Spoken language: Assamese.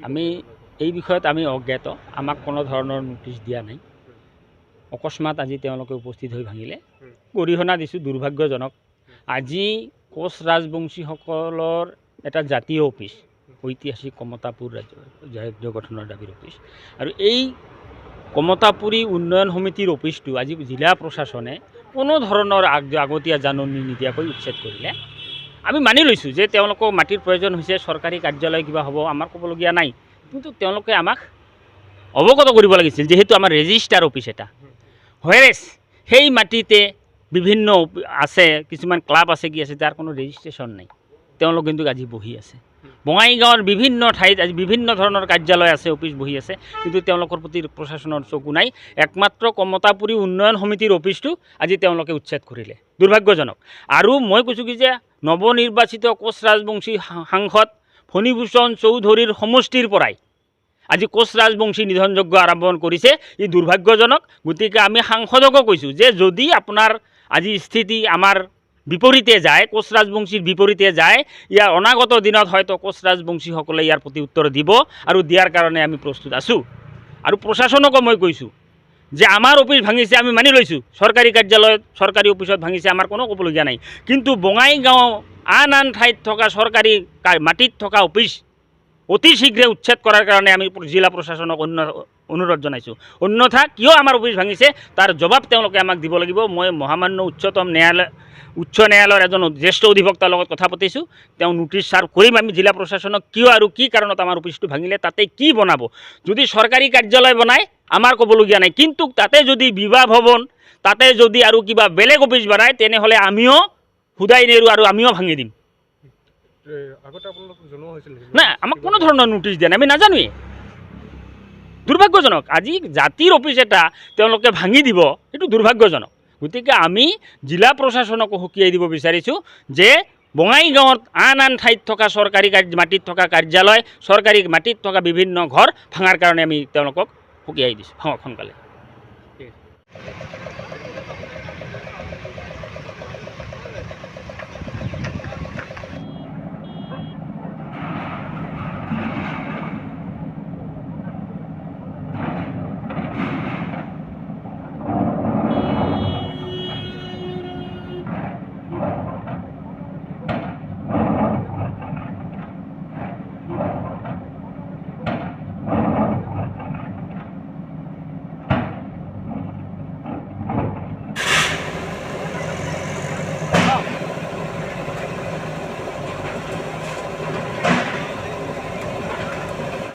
আমি এই বিষয়ত আমি অজ্ঞাত, আমাক কোনো ধৰণৰ নোটিছ দিয়া নাই। অকস্মাত আজি তেওঁলোকে উপস্থিত হৈ ভাঙিলে, গৰিহণা দিছোঁ, দুৰ্ভাগ্যজনক। আজি কোচ ৰাজবংশীসকলৰ এটা জাতীয় অফিচ, ঐতিহাসিক কমতাপুৰ ৰাজ্য গঠনৰ দাবীৰ অফিচ, আৰু এই কমতাপুৰী উন্নয়ন সমিতিৰ অফিচটো আজি জিলা প্ৰশাসনে কোনো ধৰণৰ আগতীয়া জাননী নিদিয়াকৈ উচ্ছেদ কৰিলে। আমি মানি লৈছোঁ যে তেওঁলোকক মাটিৰ প্ৰয়োজন হৈছে, চৰকাৰী কাৰ্যালয় কিবা হ'ব, আমাৰ ক'বলগীয়া নাই, কিন্তু তেওঁলোকে আমাক অৱগত কৰিব লাগিছিল, যিহেতু আমাৰ ৰেজিষ্টাৰ অফিচ এটা। হয়েৰেছ সেই মাটিতে বিভিন্ন আছে, কিছুমান ক্লাব আছে, কি আছে, যাৰ কোনো ৰেজিষ্ট্ৰেশ্যন নাই, তেওঁলোক কিন্তু আজি বহি আছে। বঙাইগাঁৱৰ বিভিন্ন ঠাইত আজি বিভিন্ন ধৰণৰ কাৰ্যালয় আছে, অফিচ বহি আছে, কিন্তু তেওঁলোকৰ প্ৰতি প্ৰশাসনৰ চকু নাই। একমাত্ৰ কমতাপুৰী উন্নয়ন সমিতিৰ অফিচটো আজি তেওঁলোকে উচ্ছেদ কৰিলে, দুৰ্ভাগ্যজনক। আৰু মই কৈছোঁ কি যে নৱনিৰ্বাচিত কোচ ৰাজবংশী সাংসদ ফণীভূষণ চৌধুৰীৰ সমষ্টিৰ পৰাই আজি কোচ ৰাজবংশী নিধনযজ্ঞ আৰম্ভ কৰিছে, ই দুৰ্ভাগ্যজনক। গতিকে আমি সাংসদকো কৈছোঁ যে যদি আপোনাৰ আজি স্থিতি আমাৰ বিপৰীতে যায়, কোচ ৰাজবংশীৰ বিপৰীতে যায়, ইয়াৰ অনাগত দিনত হয়তো কোচ ৰাজবংশীসকলে ইয়াৰ প্ৰতি উত্তৰ দিব, আৰু দিয়াৰ কাৰণে আমি প্ৰস্তুত আছোঁ। আৰু প্ৰশাসনকো মই কৈছোঁ যে আমাৰ অফিচ ভাঙিছে, আমি মানি লৈছোঁ, চৰকাৰী কাৰ্যালয়ত চৰকাৰী অফিচত ভাঙিছে, আমাৰ কোনো ক'বলগীয়া নাই, কিন্তু বঙাইগাঁও আন আন ঠাইত থকা চৰকাৰী মাটিত থকা অফিচ অতি শীঘ্ৰে উচ্ছেদ কৰাৰ কাৰণে আমি জিলা প্ৰশাসনক অনুৰোধ জনাইছোঁ। অন্যথা কিয় আমাৰ অফিচ ভাঙিছে তাৰ জবাব তেওঁলোকে আমাক দিব লাগিব। মই মহামান্য উচ্চ ন্যায়ালয়ৰ এজন জ্যেষ্ঠ অধিবক্তাৰ লগত কথা পাতিছোঁ, তেওঁ নোটিছ ছাৰ্ভ কৰিম আমি জিলা প্ৰশাসনক, কিয় আৰু কি কাৰণত আমাৰ অফিচটো ভাঙিলে, তাতে কি বনাব। যদি চৰকাৰী কাৰ্যালয় বনায় আমাৰ ক'বলগীয়া নাই, কিন্তু তাতে যদি বিবাহ ভৱন, তাতে যদি আৰু কিবা বেলেগ অফিচ বনায়, তেনেহ'লে আমিও সুদাই নেৰোঁ আৰু আমিও ভাঙি দিম। নাই, আমাক কোনো ধৰণৰ নোটিছ দিয়া নাই, আমি নাজানোৱেই। দুৰ্ভাগ্যজনক, আজি জাতিৰ অফিচ এটা তেওঁলোকে ভাঙি দিব, সেইটো দুৰ্ভাগ্যজনক। গতিকে আমি জিলা প্ৰশাসনকো সকীয়াই দিব বিচাৰিছোঁ যে বঙাইগাঁৱত আন আন ঠাইত থকা চৰকাৰী মাটিত থকা কাৰ্যালয়, চৰকাৰী মাটিত থকা বিভিন্ন ঘৰ ভাঙাৰ কাৰণে আমি তেওঁলোকক সকীয়াই দিছোঁ, ভাঙক সোনকালে।